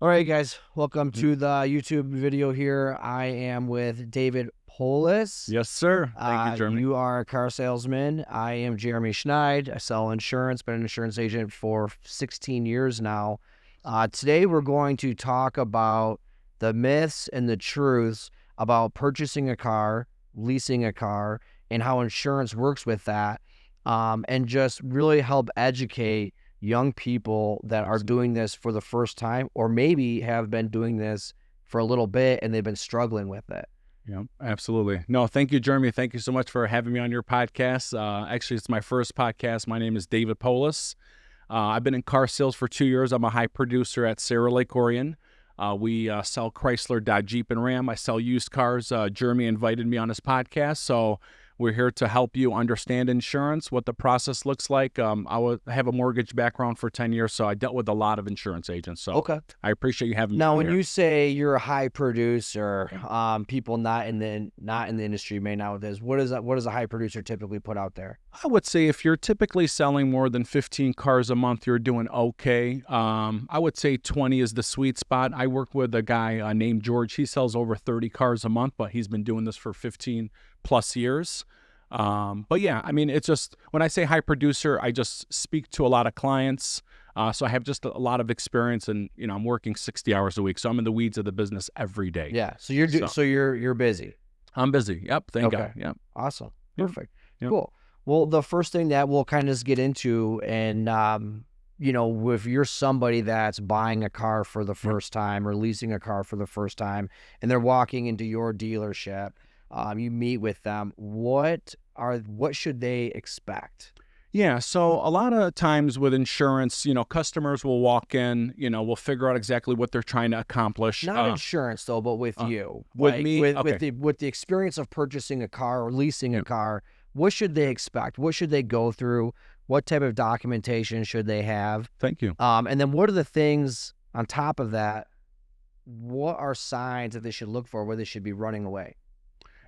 All right, guys, welcome to the YouTube video here. I am with David Polis. Yes, sir. Thank you, Jeremy. You are a car salesman. I am Jeremy Schneid. I sell insurance, been an insurance agent for 16 years now. Today, we're going to talk about the myths and the truths about purchasing a car, leasing a car, and how insurance works with that, and just really help educate young people that are doing this for the first time, or maybe have been doing this for a little bit and they've been struggling with it. Yeah, absolutely. No, thank you, Jeremy. Thank you so much for having me on your podcast. Actually, it's my first podcast. My name is David Polis. I've been in car sales for 2 years. I'm a high producer at Sarah Lake Orion. We sell Chrysler, Dodge, Jeep, and Ram. I sell used cars. Jeremy invited me on his podcast, so we're here to help you understand insurance, what the process looks like. I have a mortgage background for 10 years, so I dealt with a lot of insurance agents. So Okay. I appreciate you having me Now, on when here. you say you're a high producer, people not in the industry may not know this. What does a high producer typically put out there? I would say if you're typically selling more than 15 cars a month, you're doing okay. I would say 20 is the sweet spot. I work with a guy named George. He sells over 30 cars a month, but he's been doing this for 15 plus years. But yeah, I mean, it's just, when I say high producer, I just speak to a lot of clients. So I have just a lot of experience, and, I'm working 60 hours a week. So I'm in the weeds of the business every day. Yeah. So you're busy. I'm busy. Yep. Thank Okay. God. Yep. Awesome. Yep. Perfect. Yep. Cool. Well, the first thing that we'll kind of just get into, and if you're somebody that's buying a car for the first time or leasing a car for the first time, and they're walking into your dealership, you meet with them. What should they expect? Yeah, so a lot of times with insurance, customers will walk in, we'll figure out exactly what they're trying to accomplish. Not insurance though, but with you. with Like, me? Okay. with the experience of purchasing a car or leasing a car, what should they expect? What should they go through? What type of documentation should they have? Thank you. And then what are the things on top of that? What are signs that they should look for where they should be running away?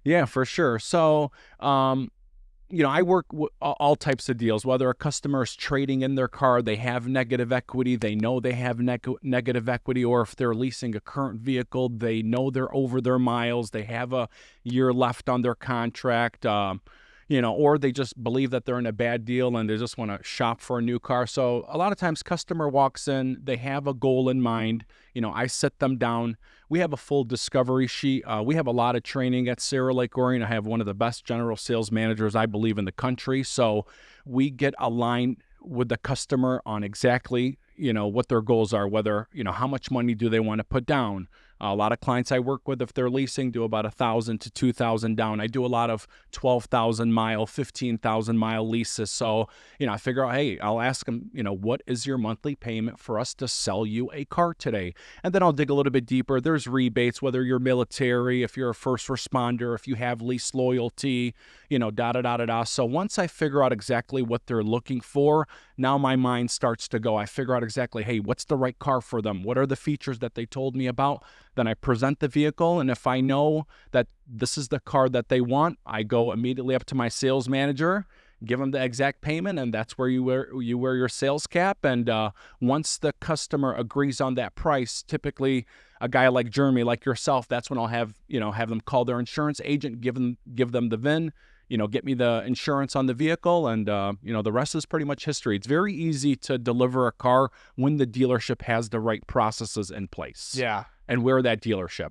Yeah, for sure. So, I work with all types of deals, whether a customer is trading in their car, they have negative equity, they know they have negative equity, or if they're leasing a current vehicle, they know they're over their miles, they have a year left on their contract, or they just believe that they're in a bad deal and they just want to shop for a new car. So a lot of times customer walks in, they have a goal in mind. I sit them down. We have a full discovery sheet. We have a lot of training at Sarah Lake Orion. I have one of the best general sales managers, I believe, in the country. So we get aligned with the customer on exactly, what their goals are, whether, how much money do they want to put down. A lot of clients I work with, if they're leasing, do about 1,000 to 2,000 down. I do a lot of 12,000 mile, 15,000 mile leases. So, I figure out, hey, I'll ask them, what is your monthly payment for us to sell you a car today? And then I'll dig a little bit deeper. There's rebates, whether you're military, if you're a first responder, if you have lease loyalty, da-da-da-da-da. So once I figure out exactly what they're looking for, now my mind starts to go. I figure out exactly, hey, what's the right car for them? What are the features that they told me about? Then I present the vehicle, and if I know that this is the car that they want, I go immediately up to my sales manager, give them the exact payment, and that's where you wear your sales cap. And once the customer agrees on that price, typically a guy like Jeremy, like yourself, that's when I'll have them call their insurance agent, give them the VIN, get me the insurance on the vehicle, and the rest is pretty much history. It's very easy to deliver a car when the dealership has the right processes in place. Yeah. And we're that dealership.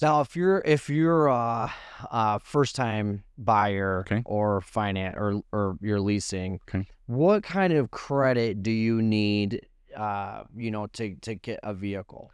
Now, if you're a first time buyer, Okay. or finance, or you're leasing, Okay. what kind of credit do you need, to get a vehicle?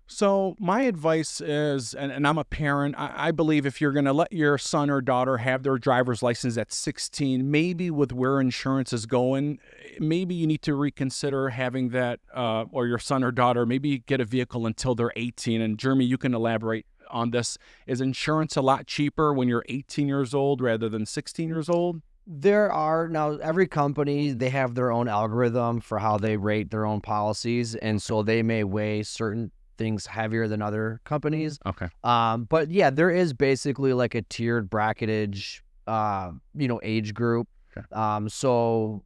So my advice is, and I'm a parent, I believe if you're going to let your son or daughter have their driver's license at 16, maybe with where insurance is going, maybe you need to reconsider having that, or your son or daughter, maybe get a vehicle until they're 18. And Jeremy, you can elaborate on this. Is insurance a lot cheaper when you're 18 years old rather than 16 years old? There are now, every company, they have their own algorithm for how they rate their own policies, and so they may weigh certain things heavier than other companies. Okay. But yeah, there is basically like a tiered bracketage, age group. Okay. So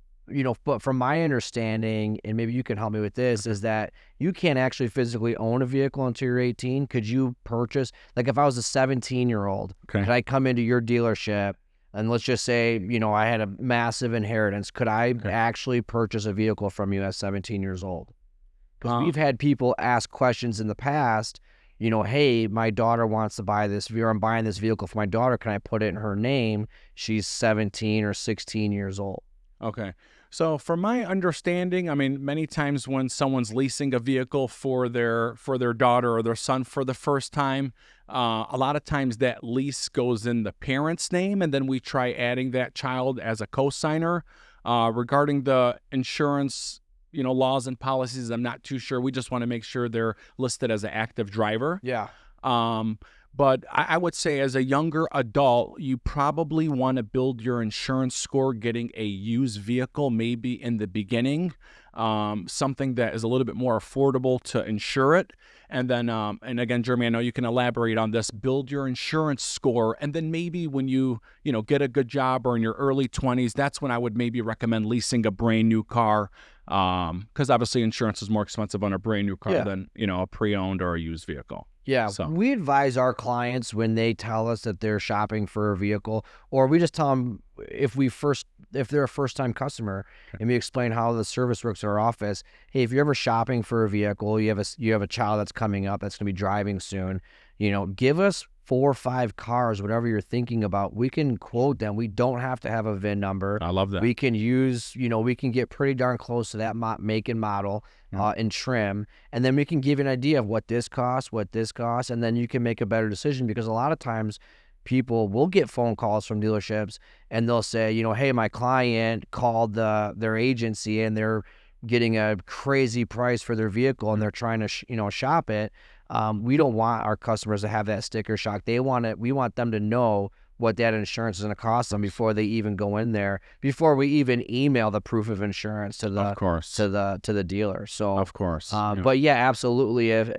but from my understanding, and maybe you can help me with this, is that you can't actually physically own a vehicle until you're 18. Could you purchase, like if I was a 17-year-old, Okay. could I come into your dealership and let's just say, I had a massive inheritance. Could I actually purchase a vehicle from you at 17 years old? Because we've had people ask questions in the past, hey, my daughter wants to buy this vehicle. I'm buying this vehicle for my daughter. Can I put it in her name? She's 17 or 16 years old. Okay. So from my understanding, I mean, many times when someone's leasing a vehicle for their daughter or their son for the first time, a lot of times that lease goes in the parent's name, and then we try adding that child as a co-signer. Regarding the insurance, laws and policies, I'm not too sure. We just want to make sure they're listed as an active driver. Yeah. But I would say as a younger adult, you probably want to build your insurance score getting a used vehicle maybe in the beginning, something that is a little bit more affordable to insure it. And then, and again, Jeremy, I know you can elaborate on this, build your insurance score. And then maybe when you get a good job or in your early 20s, that's when I would maybe recommend leasing a brand new car. Because obviously insurance is more expensive on a brand new car than, a pre-owned or a used vehicle. Yeah, So, we advise our clients when they tell us that they're shopping for a vehicle, or we just tell them if they're a first-time customer, and we explain how the service works at our office. Hey, if you're ever shopping for a vehicle, you have a child that's coming up that's going to be driving soon, give us 4 or 5 cars, whatever you're thinking about. We can quote them. We don't have to have a VIN number. I love that. We can use, we can get pretty darn close to that make and model and trim, and then we can give you an idea of what this costs, and then you can make a better decision, because a lot of times people will get phone calls from dealerships and they'll say, hey, my client called their agency and they're getting a crazy price for their vehicle and they're trying to shop it. We don't want our customers to have that sticker shock. We want them to know what that insurance is going to cost them before they even go in there, before we even email the proof of insurance to the, of course, to the dealer. So, of course. but yeah, absolutely. If,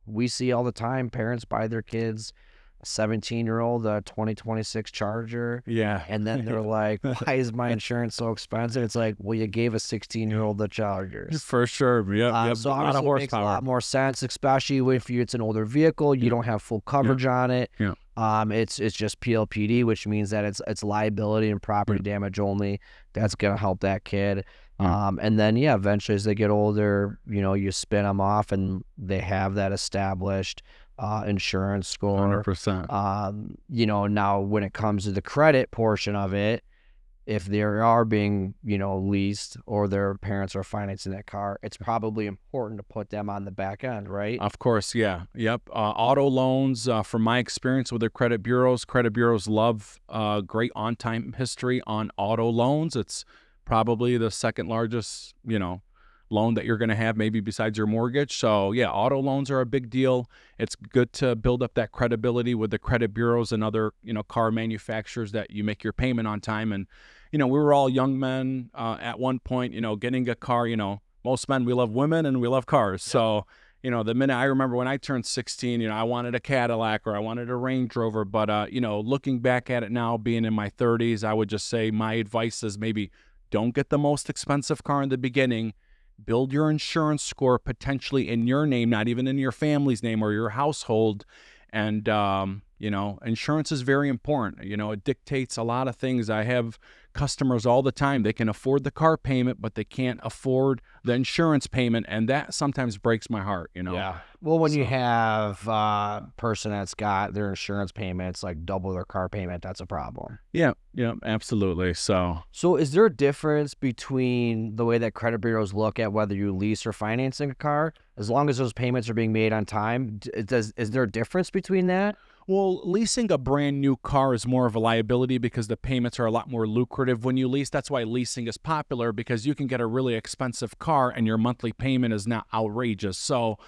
we see all the time parents buy their kids a 17-year-old, a 2026 Charger. Yeah. And then they're like, why is my insurance so expensive? It's like, well, you gave a 16-year-old the Charger. For sure. Yep. So a lot of obviously it makes a horsepower. lot more sense, especially if it's an older vehicle. You don't have full coverage on it. Yeah. It's just PLPD, which means that it's liability and property damage only. That's gonna help that kid. And then eventually as they get older, you spin them off and they have that established insurance score. 100%. Now when it comes to the credit portion of it, if they are being, leased or their parents are financing that car, it's probably important to put them on the back end, right? Of course, yeah. Yep. Auto loans, from my experience with the credit bureaus love great on-time history on auto loans. It's probably the second largest, loan that you're going to have, maybe besides your mortgage. So yeah, auto loans are a big deal. It's good to build up that credibility with the credit bureaus and other, car manufacturers, that you make your payment on time. And, we were all young men at one point, getting a car. Most men, we love women and we love cars. Yeah. So, the minute I remember when I turned 16, I wanted a Cadillac or I wanted a Range Rover. But, looking back at it now, being in my 30s, I would just say my advice is maybe don't get the most expensive car in the beginning. Build your insurance score potentially in your name, not even in your family's name or your household. And, insurance is very important. It dictates a lot of things. I have customers all the time. They can afford the car payment, but they can't afford the insurance payment. And that sometimes breaks my heart, Yeah. Well, when you have a person that's got their insurance payments like double their car payment, that's a problem. Yeah, absolutely. So is there a difference between the way that credit bureaus look at whether you lease or financing a car? As long as those payments are being made on time, is there a difference between that? Well, leasing a brand new car is more of a liability because the payments are a lot more lucrative when you lease. That's why leasing is popular, because you can get a really expensive car and your monthly payment is not outrageous. So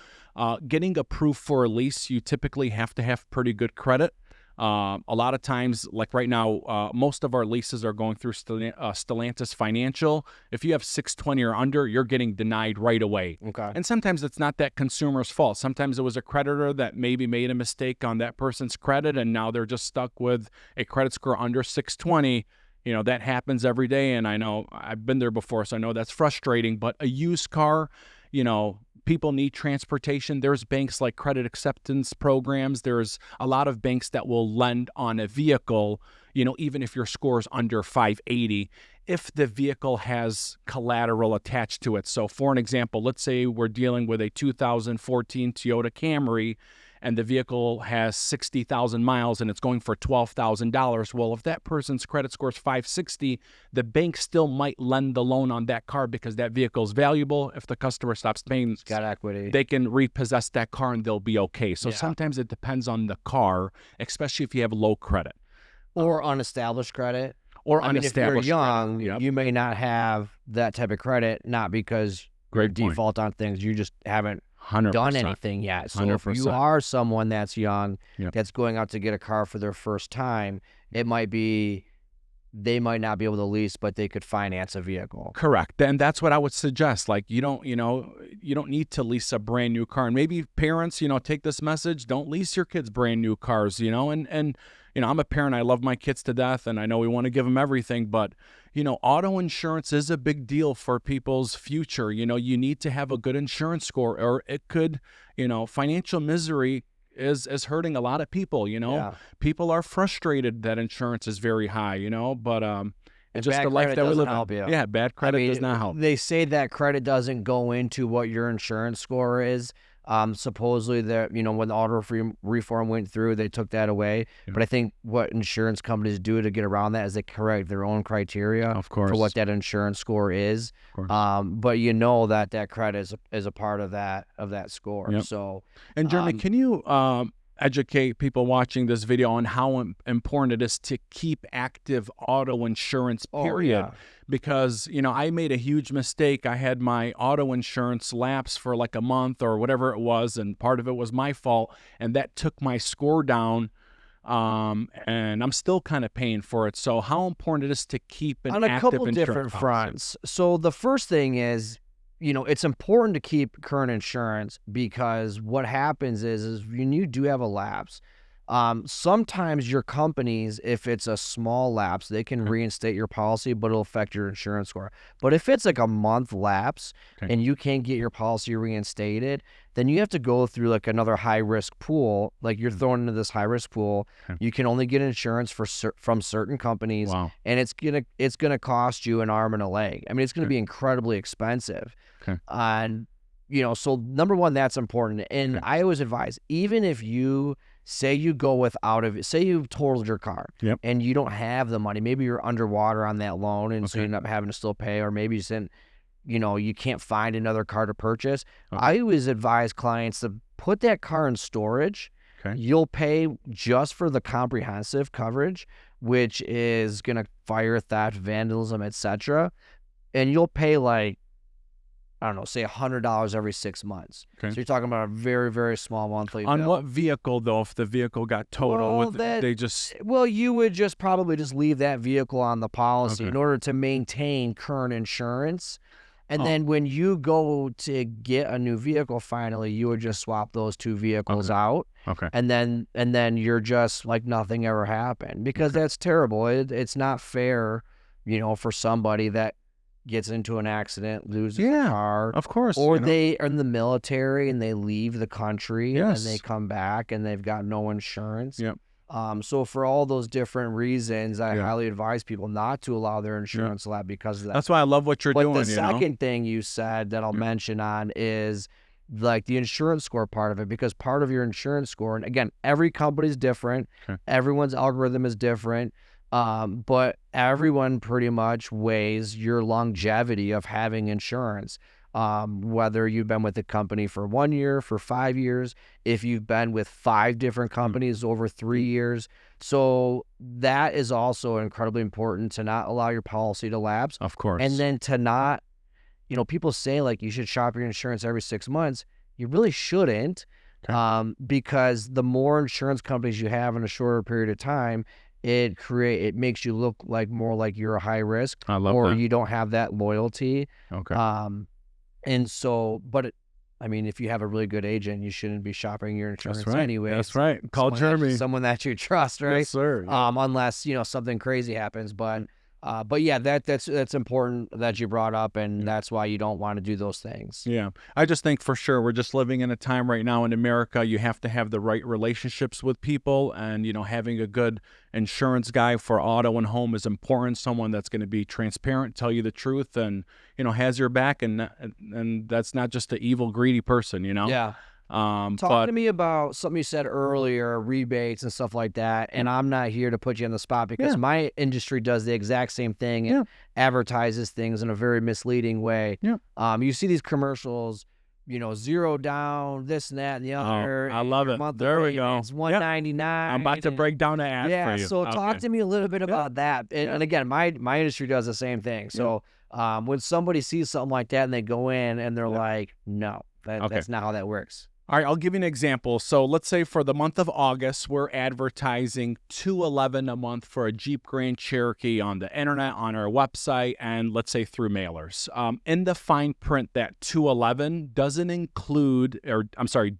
getting approved for a lease, you typically have to have pretty good credit. A lot of times, like right now, most of our leases are going through Stellantis Financial. If you have 620 or under, you're getting denied right away. Okay. And sometimes it's not that consumer's fault. Sometimes it was a creditor that maybe made a mistake on that person's credit, and now they're just stuck with a credit score under 620. You know, that happens every day, and I know I've been there before, so I know that's frustrating. But a used car, you know, people need transportation. There's banks like credit acceptance programs. There's a lot of banks that will lend on a vehicle, you know, even if your score is under 580, if the vehicle has collateral attached to it. So for an example, let's say we're dealing with a 2014 Toyota Camry, and the vehicle has 60,000 miles and it's going for $12,000. Well, if that person's credit score is 560, the bank still might lend the loan on that car because that vehicle is valuable. If the customer stops paying, It's got equity. they can repossess that car and they'll be okay. So sometimes it depends on the car, especially if you have low credit. Or unestablished credit. Or I mean, if you're unestablished young, credit. you may not have that type of credit, not because Great you point. default on things, you just haven't 100%. done anything yet. So if you 100%. are someone that's young, Yep. that's going out to get a car for their first time, it might be they might not be able to lease, but they could finance a vehicle. Correct. And that's what I would suggest. Like, you don't need to lease a brand new car. And maybe parents, take this message, don't lease your kids brand new cars, and I'm a parent. I love my kids to death, and I know we want to give them everything, but auto insurance is a big deal for people's future. You need to have a good insurance score, or it could, financial misery is hurting a lot of people. People are frustrated that insurance is very high, but it's just the life that we live in. Yeah, bad credit does not help. They say that credit doesn't go into what your insurance score is. Supposedly that, when the auto reform went through, they took that away. Yeah. But I think what insurance companies do to get around that is they correct their own criteria Of course. for what that insurance score is. Of course. But that credit is a part of that score. Yep. So, and Jeremy, can you educate people watching this video on how important it is to keep active auto insurance, period? Oh, yeah. Because, I made a huge mistake. I had my auto insurance lapse for like a month or whatever it was, and part of it was my fault, and that took my score down, and I'm still kind of paying for it. So how important it is to keep an on a active couple insurance different policy? fronts. So the first thing is, it's important to keep current insurance, because what happens is when you do have a lapse, sometimes your companies, if it's a small lapse, they can reinstate your policy, but it'll affect your insurance score. But if it's like a month lapse and you can't get your policy reinstated, then you have to go through like another high risk pool. Like you're thrown into this high risk pool. You can only get insurance from certain companies. Wow. And it's gonna cost you an arm and a leg. I mean, it's gonna be incredibly expensive. And so number one, that's important. And I always advise, even if you say you go without say you've totaled your car and you don't have the money, maybe you're underwater on that loan, and so you end up having to still pay, or maybe you can't find another car to purchase. I always advise clients to put that car in storage. You'll pay just for the comprehensive coverage, which is going to fire, theft, vandalism, etc. And you'll pay like, I don't know, say $100 every 6 months. So you're talking about a very, very small monthly bill. On what vehicle, though, if the vehicle got totaled? Well, you would just probably just leave that vehicle on the policy in order to maintain current insurance. And then when you go to get a new vehicle, finally, you would just swap those two vehicles out. And then you're just like nothing ever happened, because that's terrible. It's not fair, for somebody that gets into an accident, loses a car, of course, or they are in the military and they leave the country and they come back and they've got no insurance. So for all those different reasons, I highly advise people not to allow their insurance lapse because of that. That's why I love what you're doing. But the second thing you said that I'll mention on is like the insurance score part of it, because part of your insurance score, and again, every company's different, everyone's algorithm is different. But everyone pretty much weighs your longevity of having insurance, whether you've been with the company for 1 year, for 5 years, if you've been with 5 different companies over 3 years. So that is also incredibly important, to not allow your policy to lapse. Of course. And then to not, people say like you should shop your insurance every 6 months. You really shouldn't, because the more insurance companies you have in a shorter period of time, it makes you look like more like you're a high risk, or you don't have that loyalty. And so, but if you have a really good agent, you shouldn't be shopping your insurance anyway. That's right. Call Jeremy, someone that you trust, right? Yes, sir. Unless something crazy happens. But But yeah, that's important that you brought up, and that's why you don't want to do those things. Yeah. I just think for sure we're just living in a time right now in America. You have to have the right relationships with people, and, having a good insurance guy for auto and home is important. Someone that's going to be transparent, tell you the truth, and, has your back. And that's not just an evil, greedy person, Yeah. Talk to me about something you said earlier, rebates and stuff like that. And I'm not here to put you on the spot because my industry does the exact same thing and advertises things in a very misleading way. Yeah. You see these commercials, 0 down, this and that and the other. I love it. There we go. It's $199. I'm about to break down the ad for you. So talk to me a little bit about that. And again, my industry does the same thing. So when somebody sees something like that and they go in and they're like, no, that's not how that works. All right, I'll give you an example. So let's say for the month of August, we're advertising $211 a month for a Jeep Grand Cherokee on the internet, on our website, and let's say through mailers. In the fine print, that $211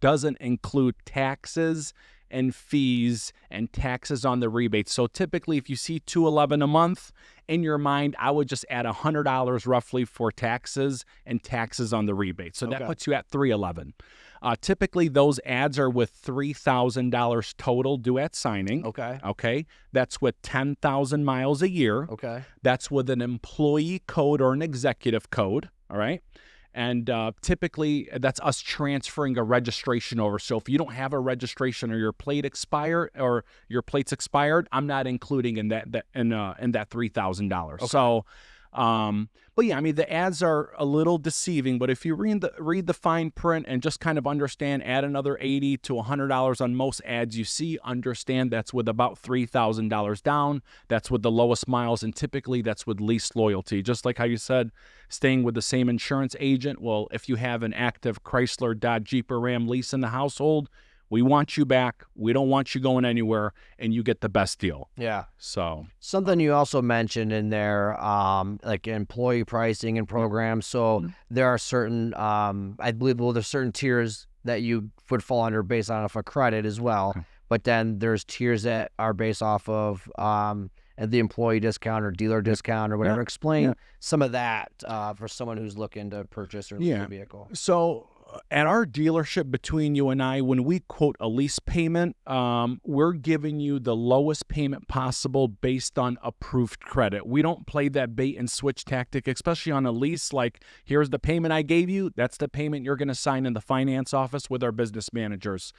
doesn't include taxes and fees and taxes on the rebate. So typically, if you see $211 a month, in your mind, I would just add $100 roughly for taxes and taxes on the rebate. So that puts you at $311. Typically, those ads are with $3,000 total due at signing. Okay. That's with 10,000 miles a year. Okay. That's with an employee code or an executive code. All right. And typically, that's us transferring a registration over. So if you don't have a registration or your plate expired, I'm not including in that $3,000. Okay. So, but yeah, I mean, the ads are a little deceiving, but if you read the fine print and just kind of understand, add another $80 to $100 on most ads you see, understand that's with about $3,000 down. That's with the lowest miles, and typically that's with least loyalty. Just like how you said, staying with the same insurance agent. Well, if you have an active Chrysler, Dodge, Jeep, or Ram lease in the household, we want you back. We don't want you going anywhere, and you get the best deal. Yeah. So something you also mentioned in there, like employee pricing and programs. So there are certain, I believe, there's certain tiers that you would fall under based on a credit as well. But then there's tiers that are based off of the employee discount or dealer discount or whatever. Explain some of that for someone who's looking to purchase or lease a vehicle. So at our dealership, between you and I, when we quote a lease payment, we're giving you the lowest payment possible based on approved credit. We don't play that bait and switch tactic, especially on a lease. Like, here's the payment I gave you. That's the payment you're going to sign in the finance office with our business managers.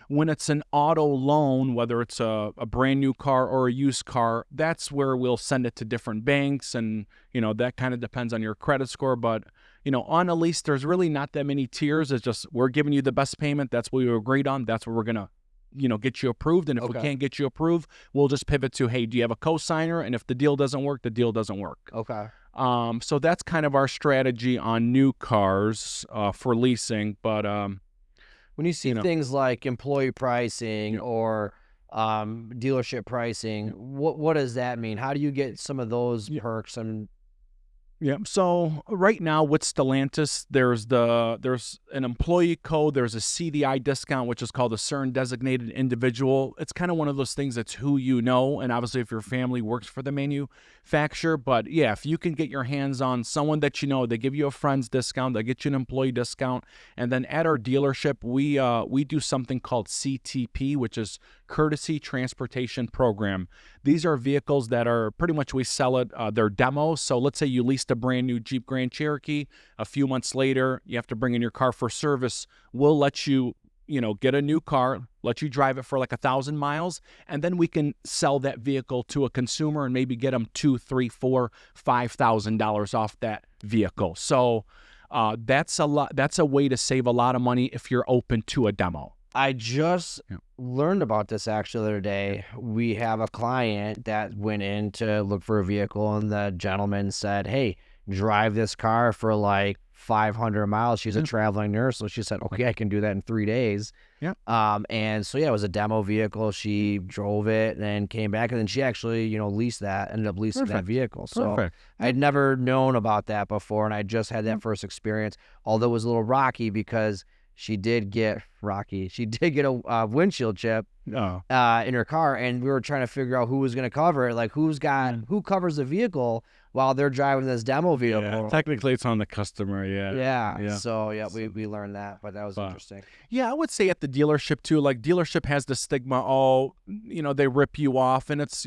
When it's an auto loan, whether it's a brand new car or a used car, that's where we'll send it to different banks. And, that kind of depends on your credit score. But, on a lease, there's really not that many tiers. It's just, we're giving you the best payment. That's what we agreed on. That's what we're going to, get you approved. And if we can't get you approved, we'll just pivot to, hey, do you have a cosigner? And if the deal doesn't work, the deal doesn't work. Okay. So that's kind of our strategy on new cars for leasing. But when you see things like employee pricing or dealership pricing, what does that mean? How do you get some of those perks? And so right now with Stellantis, there's an employee code, there's a CDI discount, which is called a certain designated individual. It's kind of one of those things that's who you know, and obviously if your family works for the manufacturer. But yeah, if you can get your hands on someone that you know, they give you a friend's discount, they get you an employee discount. And then at our dealership, we do something called CTP, which is Courtesy Transportation Program. These are vehicles that are pretty much, we sell it, they're demos. So let's say you leased a brand new Jeep Grand Cherokee. A few months later, you have to bring in your car for service. We'll let you, get a new car, let you drive it for like 1,000 miles, and then we can sell that vehicle to a consumer and maybe get them $2,000, $3,000, $4,000, $5,000 off that vehicle. So that's a lot. That's a way to save a lot of money if you're open to a demo. I just learned about this actually the other day. We have a client that went in to look for a vehicle, and the gentleman said, hey, drive this car for like 500 miles. She's a traveling nurse, so she said, okay, I can do that in 3 days. And so, it was a demo vehicle. She drove it and then came back, and then she actually, ended up leasing that vehicle. So I'd never known about that before, and I just had that first experience, although it was a little rocky because she did get a windshield chip Oh, in her car, and we were trying to figure out who was going to cover it. Like, who covers the vehicle while they're driving this demo vehicle. yeah. Technically, it's on the customer. Yeah. So we learned that, but that was interesting. Yeah, I would say at the dealership too. Like, dealership has the stigma, oh, they rip you off, and it's,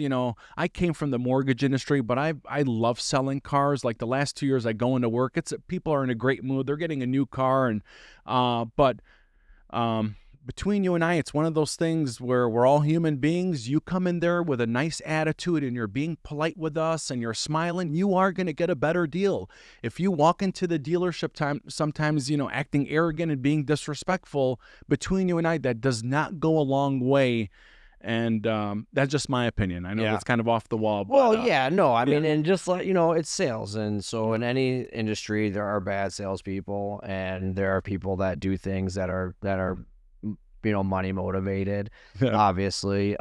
I came from the mortgage industry, but I love selling cars. Like, the last 2 years I go into work, people are in a great mood. They're getting a new car, and but between you and I, it's one of those things where we're all human beings. You come in there with a nice attitude and you're being polite with us and you're smiling, you are going to get a better deal. If you walk into the dealership sometimes, acting arrogant and being disrespectful, between you and I, that does not go a long way. And that's just my opinion. I know that's kind of off the wall. But, I mean, and just like, it's sales. And so in any industry, there are bad salespeople, and there are people that do things that are money motivated, obviously.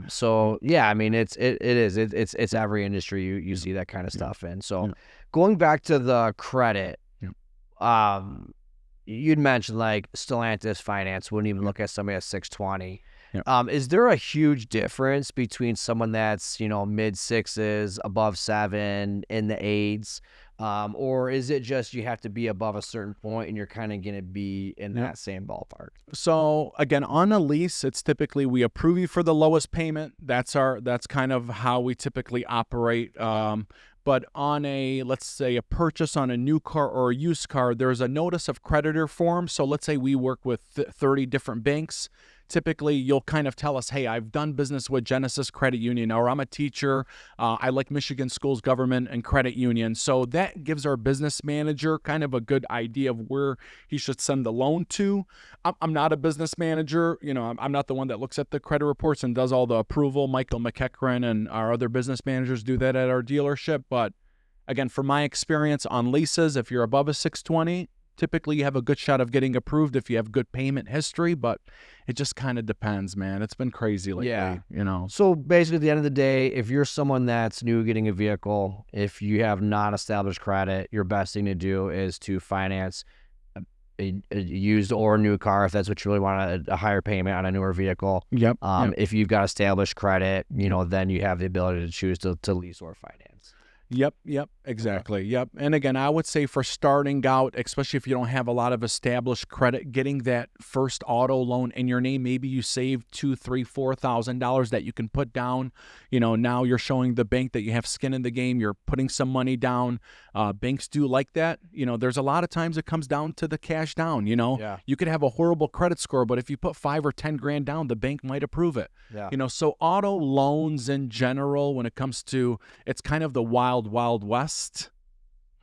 So yeah, I mean, it's every industry you see that kind of stuff in. So going back to the credit, you'd mentioned like Stellantis Finance wouldn't even look at somebody at 620. Is there a huge difference between someone that's, mid sixes, above 7, in the 8s? Or is it just you have to be above a certain point and you're kind of going to be in that same ballpark? So again, on a lease, it's typically we approve you for the lowest payment. That's kind of how we typically operate. But on let's say a purchase on a new car or a used car, there's a notice of creditor form. So let's say we work with 30 different banks. Typically, you'll kind of tell us, hey, I've done business with Genesis Credit Union, or I'm a teacher. I like Michigan Schools Government and Credit Union. So that gives our business manager kind of a good idea of where he should send the loan to. I'm not a business manager. I'm not the one that looks at the credit reports and does all the approval. Michael McEachran and our other business managers do that at our dealership. But again, from my experience on leases, if you're above a 620, typically you have a good shot of getting approved if you have good payment history, but it just kind of depends, man. It's been crazy lately, So basically, at the end of the day, if you're someone that's new getting a vehicle, if you have non-established credit, your best thing to do is to finance a used or new car if that's what you really want, a higher payment on a newer vehicle. If you've got established credit, then you have the ability to choose to lease or finance. Yep, exactly. Yep. And again, I would say for starting out, especially if you don't have a lot of established credit, getting that first auto loan in your name, maybe you save $2,000, $3,000, $4,000 that you can put down. Now you're showing the bank that you have skin in the game. You're putting some money down. Banks do like that. There's a lot of times it comes down to the cash down. You could have a horrible credit score, but if you put $5,000 or $10,000 down, the bank might approve it. So auto loans in general, when it comes to, it's kind of the wild west.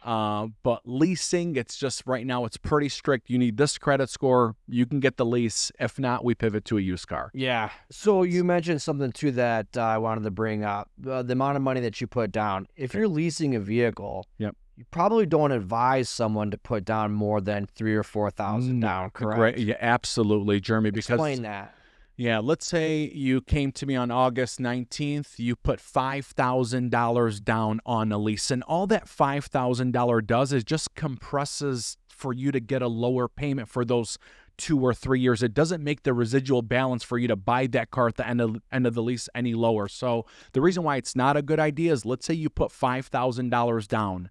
But leasing, it's just right now it's pretty strict. You need this credit score, you can get the lease. If not, we pivot to a used car. Yeah. So you mentioned something too that I wanted to bring up, the amount of money that you put down. If you're leasing a vehicle, you probably don't advise someone to put down more than $3,000 or $4,000 down, correct? Right. Yeah, absolutely, Jeremy. Explain that. Yeah, let's say you came to me on August 19th, you put $5,000 down on a lease, and all that $5,000 does is just compresses for you to get a lower payment for those 2 or 3 years. It doesn't make the residual balance for you to buy that car at the end of the lease any lower. So the reason why it's not a good idea is, let's say you put $5,000 down,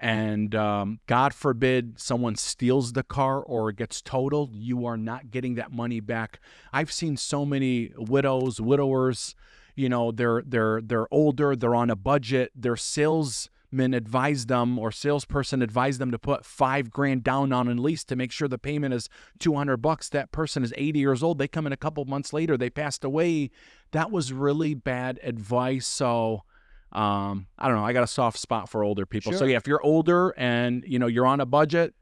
and God forbid someone steals the car or it gets totaled, you are not getting that money back. I've seen so many widowers, they're older, they're on a budget, their salesman advised them or salesperson advised them to put $5,000 down on a lease to make sure the payment is $200. That person is 80 years old. They come in a couple months later, they passed away. That was really bad advice. So I don't know. I got a soft spot for older people. Sure. So yeah, if you're older and you're on a budget,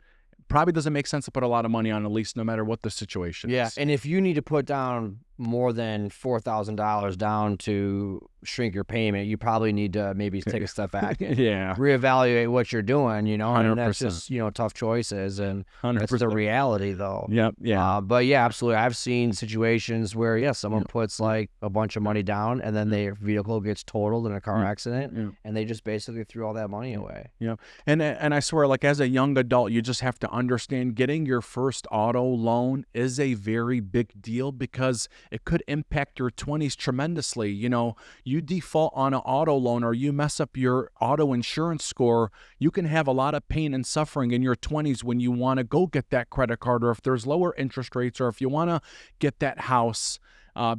probably doesn't make sense to put a lot of money on a lease no matter what the situation is. Yeah, and if you need to put down more than $4,000 down to shrink your payment, you probably need to maybe take a step back, Yeah. reevaluate what you're doing, and that's 100%. just, tough choices, and that's 100%. the reality, though. Yep. Yeah. But yeah, absolutely. I've seen situations where, someone puts like a bunch of money down, and then their vehicle gets totaled in a car accident, and they just basically threw all that money away. Yeah. And I swear, like, as a young adult, you just have to understand getting your first auto loan is a very big deal because it could impact your 20s tremendously. You default on an auto loan or you mess up your auto insurance score, you can have a lot of pain and suffering in your 20s when you want to go get that credit card, or if there's lower interest rates, or if you want to get that house.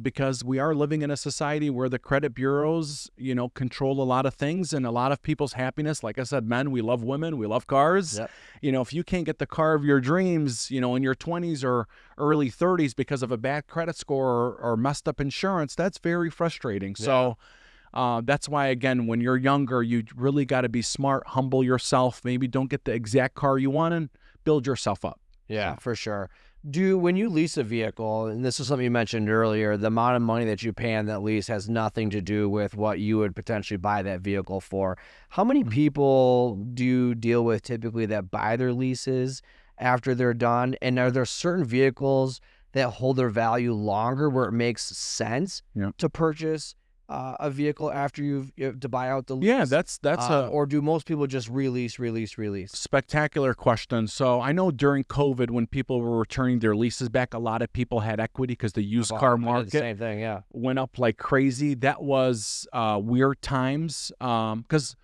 Because we are living in a society where the credit bureaus, control a lot of things, and a lot of people's happiness. Like I said, men, we love women, we love cars. Yep. If you can't get the car of your dreams, in your 20s or early 30s because of a bad credit score or messed up insurance, that's very frustrating. Yeah. So that's why, again, when you're younger, you really got to be smart, humble yourself. Maybe don't get the exact car you want and build yourself up. Yeah, for sure. When you lease a vehicle, and this is something you mentioned earlier, the amount of money that you pay on that lease has nothing to do with what you would potentially buy that vehicle for. How many people do you deal with typically that buy their leases after they're done? And are there certain vehicles that hold their value longer where it makes sense to purchase a vehicle after you have to buy out the lease? Yeah, that's or do most people just release? Spectacular question. So I know during COVID, when people were returning their leases back, a lot of people had equity because the used car market same thing, went up like crazy. That was weird times because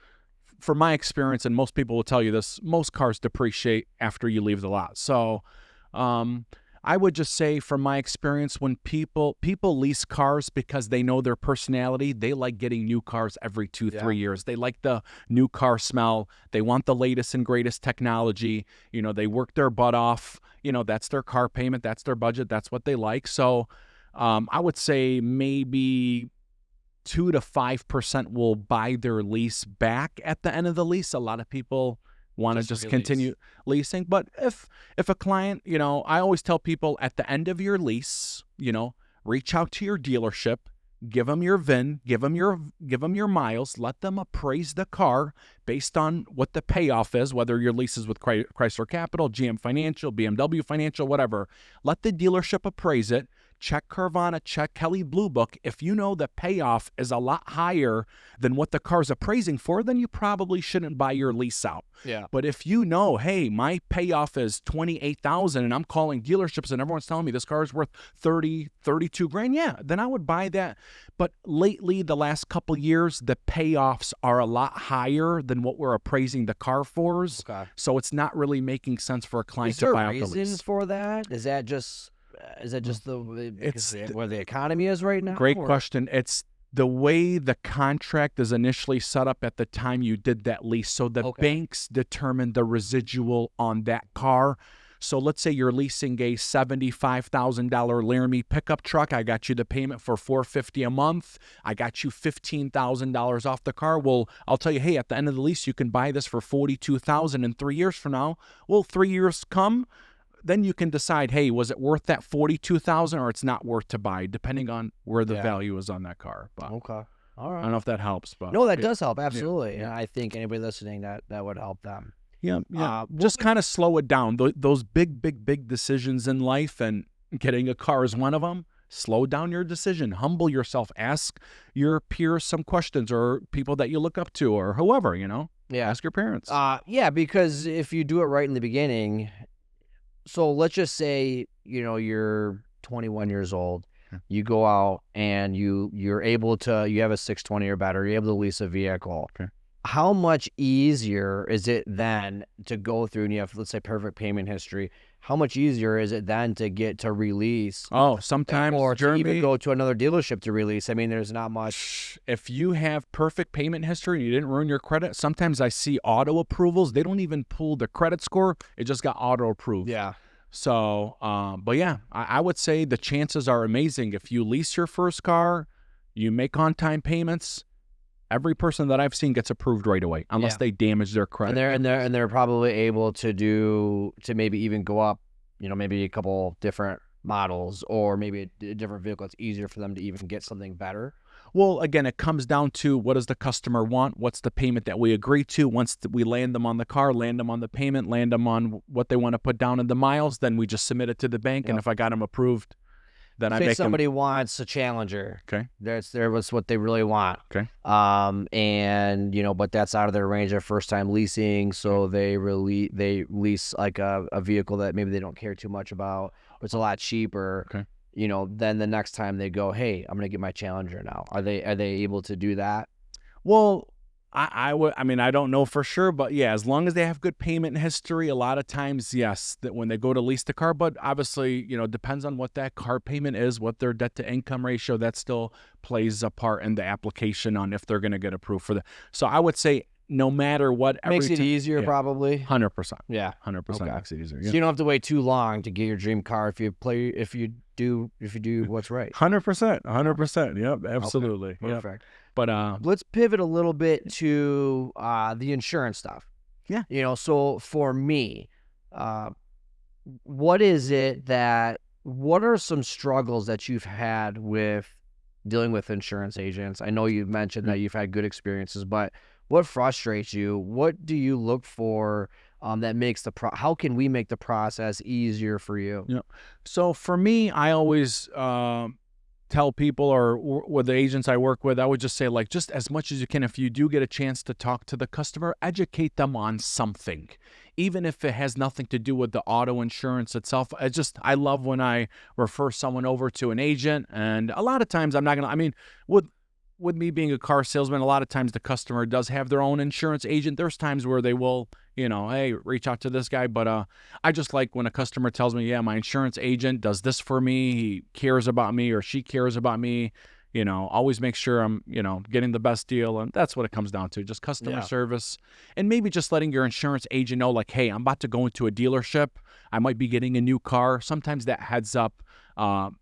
from my experience, and most people will tell you this, most cars depreciate after you leave the lot. So I would just say, from my experience, when people lease cars because they know their personality, they like getting new cars every 2-3 years. They like the new car smell. They want the latest and greatest technology. They work their butt off. That's their car payment. That's their budget. That's what they like. So I would say maybe 2 to 5% will buy their lease back at the end of the lease. A lot of people want to just continue leasing. But if a client, I always tell people at the end of your lease, reach out to your dealership, give them your VIN, give them your miles, let them appraise the car based on what the payoff is, whether your lease is with Chrysler Capital, GM Financial, BMW Financial, whatever. Let the dealership appraise it. Check Carvana, check Kelley Blue Book. If you know the payoff is a lot higher than what the car's appraising for, then you probably shouldn't buy your lease out. Yeah. But if you know, hey, my payoff is $28,000 and I'm calling dealerships and everyone's telling me this car is worth $30,000, $32,000, then I would buy that. But lately, the last couple years, the payoffs are a lot higher than what we're appraising the car for. Okay. So it's not really making sense for a client to buy out the lease. Is there reasons for that? Is that just where the economy is right now? Great question. It's the way the contract is initially set up at the time you did that lease. So the banks determine the residual on that car. So let's say you're leasing a $75,000 Laramie pickup truck. I got you the payment for $450 a month. I got you $15,000 off the car. Well, I'll tell you, hey, at the end of the lease, you can buy this for $42,000 in 3 years from now. Well, 3 years come, then you can decide, hey, was it worth that $42,000 or it's not worth to buy, depending on where the value is on that car. But okay. All right. I don't know if that helps. But no, that does help. Absolutely. Yeah. And I think anybody listening, that would help them. Yeah. Just kind of slow it down. Those big decisions in life, and getting a car is one of them. Slow down your decision. Humble yourself. Ask your peers some questions, or people that you look up to, or whoever, Yeah. Ask your parents. Because if you do it right in the beginning, so let's just say, you're 21 years old. You go out and you're able to, you have a 620 or better, you're able to lease a vehicle. Okay. How much easier is it then to go through, and you have, let's say, perfect payment history? How much easier is it then to get to release? Oh, sometimes, or to Jeremy, even go to another dealership to release? I mean, there's not much. If you have perfect payment history and you didn't ruin your credit, sometimes I see auto approvals. They don't even pull the credit score. It just got auto approved. Yeah. So, but yeah, I would say the chances are amazing. If you lease your first car, you make on-time payments, every person that I've seen gets approved right away, unless they damage their credit. And they're probably able to maybe even go up, maybe a couple different models or maybe a different vehicle, it's easier for them to even get something better? Well, again, it comes down to what does the customer want? What's the payment that we agree to? Once we land them on the car, land them on the payment, land them on what they want to put down in the miles, then we just submit it to the bank. And if I got them approved, then I Say make them. somebody wants a Challenger. Okay. There was what they really want. Okay. And but that's out of their range of first time leasing, so they lease like a vehicle that maybe they don't care too much about, but it's a lot cheaper. Okay. Then the next time they go, hey, I'm gonna get my Challenger now. Are they able to do that? Well, I mean, I don't know for sure, but yeah, as long as they have good payment history, a lot of times, yes, that when they go to lease the car, but obviously, depends on what that car payment is, what their debt to income ratio, that still plays a part in the application on if they're going to get approved for that. So I would say no matter what, Makes it easier, probably. 100%. Yeah, 100% makes it easier. So you don't have to wait too long to get your dream car if you do what's right. 100%. Yep, absolutely. Okay, perfect. Yep. But let's pivot a little bit to the insurance stuff. Yeah. So for me, what are some struggles that you've had with dealing with insurance agents? I know you've mentioned that you've had good experiences, but what frustrates you? What do you look for that makes how can we make the process easier for you? Yeah. So for me, I always tell people, or with the agents I work with, I would just say, like, just as much as you can, if you do get a chance to talk to the customer, educate them on something, even if it has nothing to do with the auto insurance itself. I love when I refer someone over to an agent, and a lot of times with me being a car salesman, a lot of times the customer does have their own insurance agent. There's times where they will, hey, reach out to this guy. But I just like when a customer tells me, yeah, my insurance agent does this for me. He cares about me, or she cares about me. Always make sure I'm, getting the best deal. And that's what it comes down to, just customer service. And maybe just letting your insurance agent know, like, hey, I'm about to go into a dealership. I might be getting a new car. Sometimes that heads up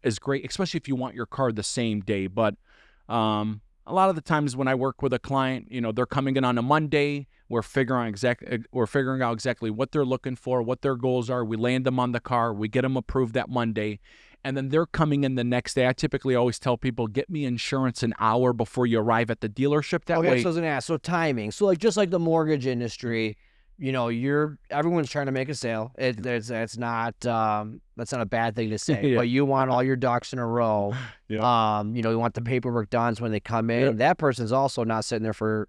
is great, especially if you want your car the same day. But a lot of the times when I work with a client, they're coming in on a Monday. We're figuring out exactly what they're looking for, what their goals are. We land them on the car. We get them approved that Monday. And then they're coming in the next day. I typically always tell people, get me insurance an hour before you arrive at the dealership. That way. Okay, so I was going to ask, so timing. So just like the mortgage industry, everyone's trying to make a sale. That's not a bad thing to say, but you want all your ducks in a row. You want the paperwork done, so when they come in, that person's also not sitting there for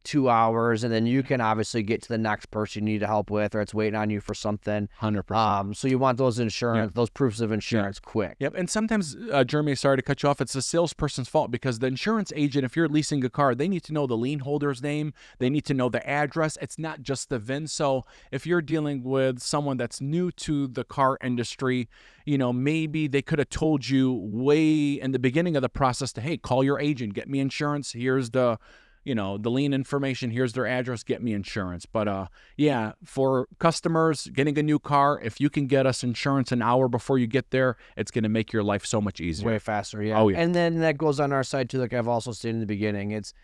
2 hours, and then you can obviously get to the next person you need help with, or it's waiting on you for something. 100%. So you want those those proofs of insurance quick. Yep. And sometimes, Jeremy, sorry to cut you off, it's the salesperson's fault, because the insurance agent, if you're leasing a car, they need to know the lien holder's name. They need to know the address. It's not just the VIN. So if you're dealing with someone that's new to the car industry, maybe they could have told you way in the beginning of the process to, hey, call your agent, get me insurance. Here's the lien information, here's their address, get me insurance. But for customers getting a new car, if you can get us insurance an hour before you get there, it's going to make your life so much easier. Way faster, yeah. Oh, yeah. And then that goes on our side too, like I've also stated in the beginning. It's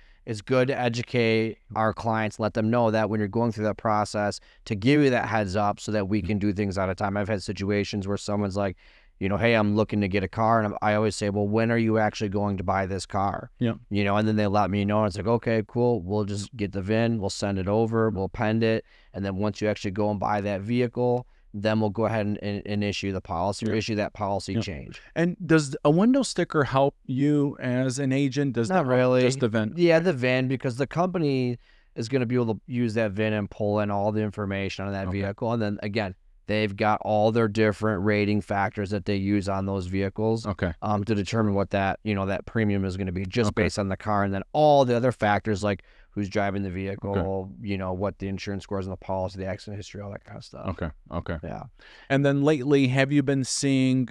good to educate our clients, let them know that when you're going through that process, to give you that heads up so that we can do things at a time. I've had situations where someone's like, hey, I'm looking to get a car. And I always say, well, when are you actually going to buy this car? Yeah. And then they let me know. And it's like, okay, cool. We'll just get the VIN. We'll send it over. We'll pend it. And then once you actually go and buy that vehicle, then we'll go ahead and issue the policy or issue that policy change. And does a window sticker help you as an agent? Not really. Just the VIN? Yeah, the VIN, because the company is going to be able to use that VIN and pull in all the information on that vehicle. And then, again, they've got all their different rating factors that they use on those vehicles to determine what that premium is going to be just based on the car. And then all the other factors like who's driving the vehicle, what the insurance scores on the policy, the accident history, all that kind of stuff. Okay. Yeah. And then lately, have you been seeing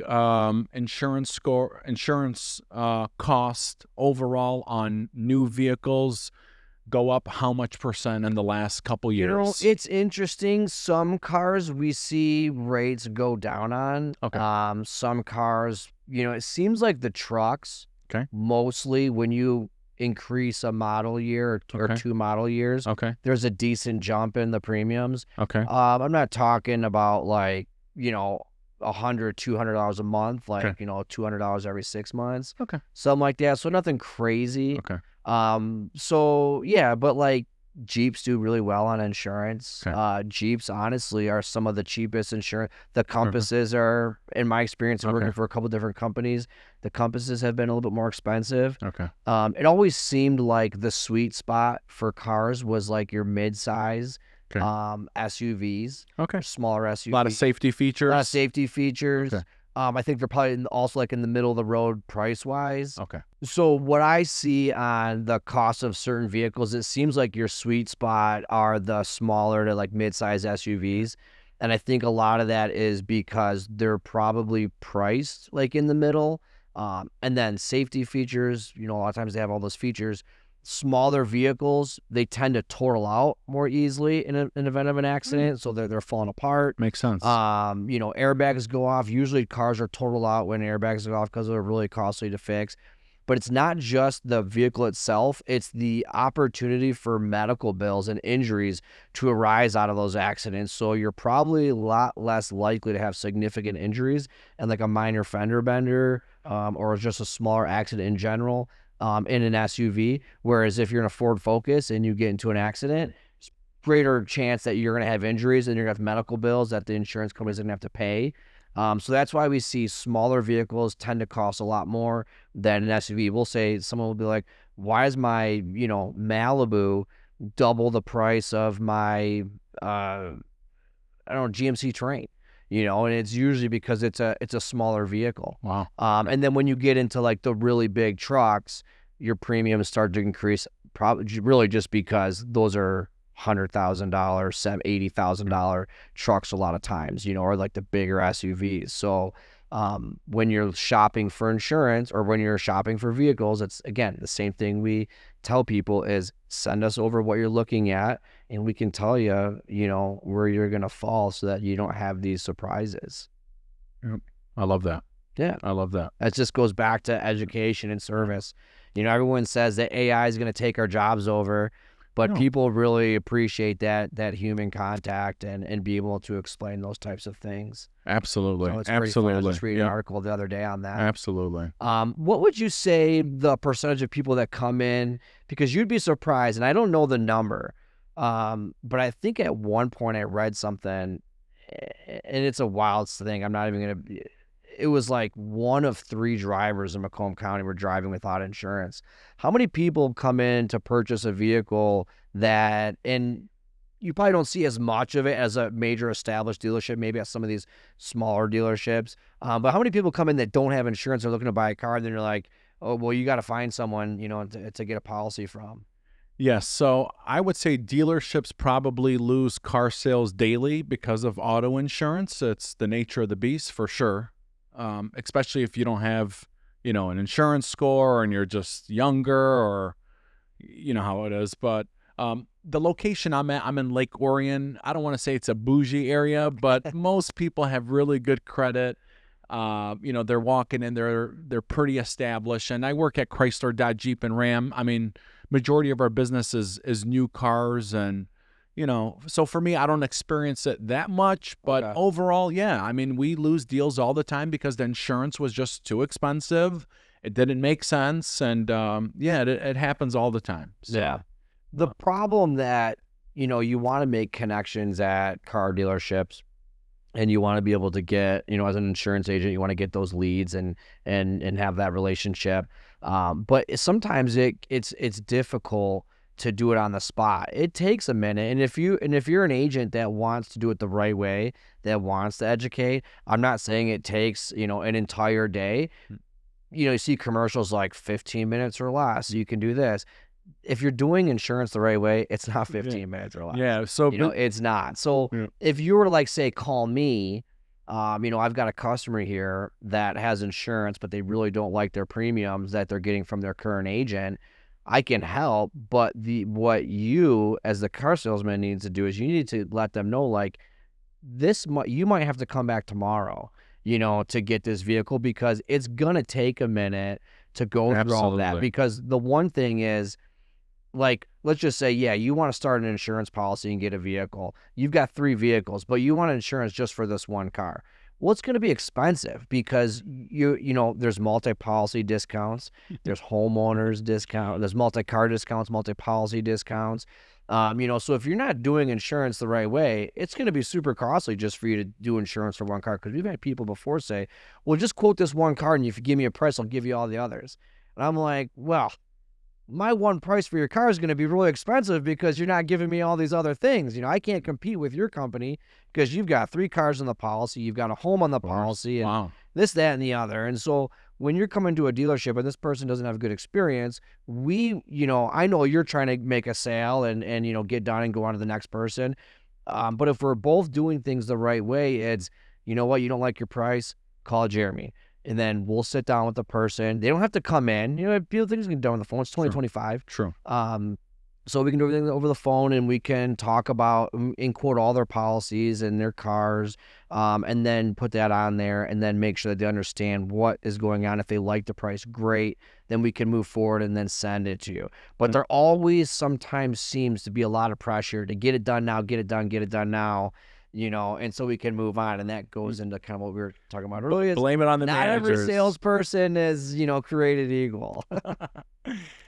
insurance cost overall on new vehicles go up how much percent in the last couple years? It's interesting. Some cars we see rates go down on. Some cars, it seems like the trucks, mostly when you increase a model year or 2 model years, there's a decent jump in the premiums. I'm not talking about like, $100, $200 a month, like, Okay. $200 every 6 months, Okay. something like that. So nothing crazy. Okay. So yeah, but like Jeeps do really well on insurance. Okay. Jeeps honestly are some of the cheapest insurance. The Okay. Compasses are, in my experience of working Okay. for a couple different companies, the Compasses have been a little bit more expensive. Okay. It always seemed like the sweet spot for cars was like your mid-size Okay. SUVs, Okay. smaller A lot of SUVs, safety a features. lot of safety features. Okay. I think they're probably also like in the middle of the road price-wise. Okay. So what I see on the cost of certain vehicles, it seems like your sweet spot are the smaller to like mid-size SUVs. And I think a lot of that is because they're probably priced like in the middle. And then safety features, a lot of times they have all those features. Smaller vehicles, they tend to total out more easily in an event of an accident. So they're falling apart. Makes sense. Airbags go off. Usually cars are totaled out when airbags go off because they're really costly to fix. But it's not just the vehicle itself, it's the opportunity for medical bills and injuries to arise out of those accidents. So you're probably a lot less likely to have significant injuries and like a minor fender bender or just a smaller accident in general in an SUV. Whereas if you're in a Ford Focus and you get into an accident, greater chance that you're going to have injuries and you're going to have medical bills that the insurance company's going to have to pay. So that's why we see smaller vehicles tend to cost a lot more than an SUV. We'll say someone will be like, why is my, Malibu double the price of my, GMC Terrain? And it's usually because it's a smaller vehicle. Wow. And then when you get into like the really big trucks, your premiums start to increase probably really just because those are $100,000, $80,000 trucks a lot of times, or like the bigger SUVs. So when you're shopping for insurance or when you're shopping for vehicles, it's again the same thing we tell people is send us over what you're looking at and we can tell you, where you're going to fall so that you don't have these surprises. Yep. I love that. Yeah. I love that. That just goes back to education and service. Everyone says that AI is going to take our jobs over, but people really appreciate that human contact and be able to explain those types of things. Absolutely. So it's Absolutely. Fun. I was just reading an article the other day on that. Absolutely. What would you say the percentage of people that come in, because you'd be surprised, and I don't know the number, but I think at one point I read something, and it's a wild thing. I'm not even going to... It was like 1 of 3 drivers in Macomb County were driving without insurance. How many people come in to purchase a vehicle that, and you probably don't see as much of it as a major established dealership, maybe at some of these smaller dealerships. But how many people come in that don't have insurance or looking to buy a car, and then you're like, oh, well, you got to find someone, to get a policy from? Yes. So I would say dealerships probably lose car sales daily because of auto insurance. It's the nature of the beast for sure. Especially if you don't have, an insurance score and you're just younger or, how it is. But the location I'm at, I'm in Lake Orion. I don't want to say it's a bougie area, but most people have really good credit. They're walking in, they're pretty established. And I work at Chrysler, Dodge, Jeep, and Ram. I mean, majority of our business is new cars and, so for me, I don't experience it that much, but overall, yeah, I mean, we lose deals all the time because the insurance was just too expensive. It didn't make sense. And it happens all the time. So. Yeah. The problem that, you want to make connections at car dealerships and you want to be able to get, as an insurance agent, you want to get those leads and have that relationship. But sometimes it's difficult to do it on the spot. It takes a minute. And if you're an agent that wants to do it the right way, that wants to educate, I'm not saying it takes, an entire day. You see commercials like 15 minutes or less, you can do this. If you're doing insurance the right way, it's not 15 minutes or less. Yeah. So, it's not. So if you were to say, call me, I've got a customer here that has insurance, but they really don't like their premiums that they're getting from their current agent. I can help, but what you as the car salesman needs to do is you need to let them know you might have to come back tomorrow, to get this vehicle because it's gonna take a minute to go through all that. Because the one thing is, let's just say, you want to start an insurance policy and get a vehicle. You've got 3 vehicles, but you want insurance just for this one car. Well, it's going to be expensive because there's multi-policy discounts, there's homeowners discount, there's multi-car discounts, multi-policy discounts. So if you're not doing insurance the right way, it's going to be super costly just for you to do insurance for one car. Because we've had people before say, well, just quote this one car, and if you give me a price, I'll give you all the others. And I'm like, well, my one price for your car is going to be really expensive because you're not giving me all these other things. I can't compete with your company because you've got 3 cars on the policy, you've got a home on the policy, and Wow. this, that, and the other. And so when you're coming to a dealership and this person doesn't have a good experience, I know you're trying to make a sale and get done and go on to the next person. But if we're both doing things the right way, it's, you know what, you don't like your price, call Jeremy. And then we'll sit down with the person. They don't have to come in. People things can get done on the phone. It's 2025. True. So we can do everything over the phone, and we can talk about and quote all their policies and their cars, and then put that on there, and then make sure that they understand what is going on. If they like the price, great. Then we can move forward and then send it to you. But there always sometimes seems to be a lot of pressure to get it done now, get it done now. And so we can move on, and that goes into kind of what we were talking about earlier. Blame it on the not managers. every salesperson is, created equal.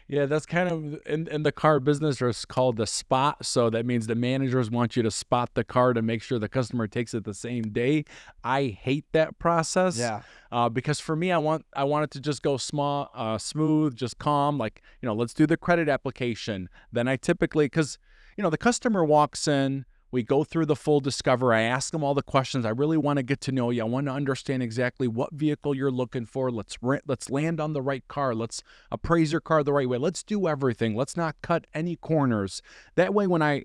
Yeah, that's kind of in the car business, it's called the spot. So that means the managers want you to spot the car to make sure the customer takes it the same day. I hate that process. Yeah. Because for me, I want it to just go smooth, just calm. Like, let's do the credit application. Then I typically, because the customer walks in. We go through the full discover. I ask them all the questions. I really want to get to know you. I want to understand exactly what vehicle you're looking for. Let's land on the right car. Let's appraise your car the right way. Let's do everything. Let's not cut any corners. That way, when I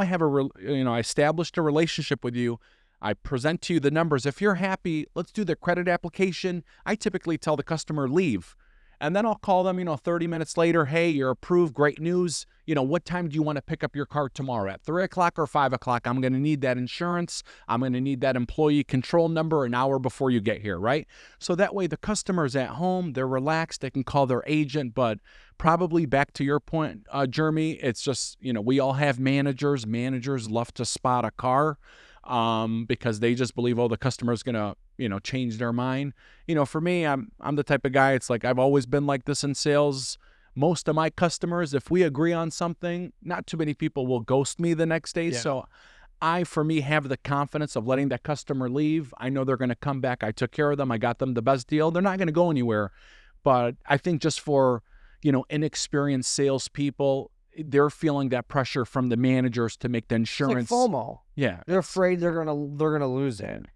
have I established a relationship with you, I present to you the numbers. If you're happy, let's do the credit application. I typically tell the customer leave. And then I'll call them, 30 minutes later. Hey, you're approved. Great news. What time do you want to pick up your car tomorrow? At 3 o'clock or 5 o'clock? I'm going to need that insurance. I'm going to need that employee control number an hour before you get here, right? So that way the customer's at home. They're relaxed. They can call their agent. But probably back to your point, Jeremy, it's just, we all have managers. Managers love to spot a car because they just believe, the customer's going to, change their mind. For me, I'm the type of guy, it's like I've always been like this in sales. Most of my customers, if we agree on something, not too many people will ghost me the next day. Yeah. So for me, have the confidence of letting that customer leave. I know they're going to come back. I took care of them. I got them the best deal. They're not going to go anywhere. But I think just for, inexperienced salespeople, they're feeling that pressure from the managers to make the insurance. It's like FOMO. Yeah. They're afraid they're gonna lose it.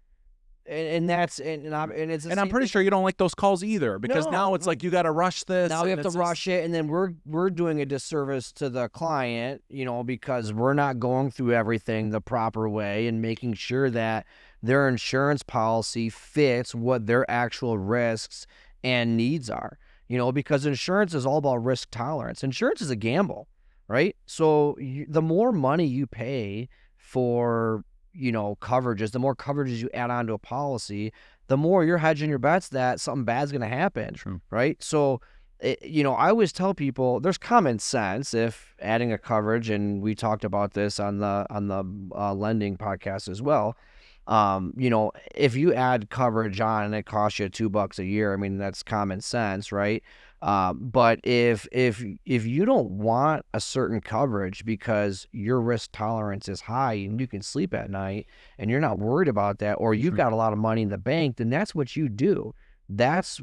And I'm pretty sure you don't like those calls either, because now it's like you got to rush this. Now we have to rush it, and then we're doing a disservice to the client, because we're not going through everything the proper way and making sure that their insurance policy fits what their actual risks and needs are. Because insurance is all about risk tolerance. Insurance is a gamble, right? So the more money you pay for coverages, the more coverages you add on to a policy, the more you're hedging your bets that something bad's going to happen. True. Right? So, I always tell people there's common sense if adding a coverage, and we talked about this on the lending podcast as well. If you add coverage on and it costs you $2 a year, I mean, that's common sense, right? But if you don't want a certain coverage because your risk tolerance is high and you can sleep at night and you're not worried about that, or you've got a lot of money in the bank, then that's what you do. That's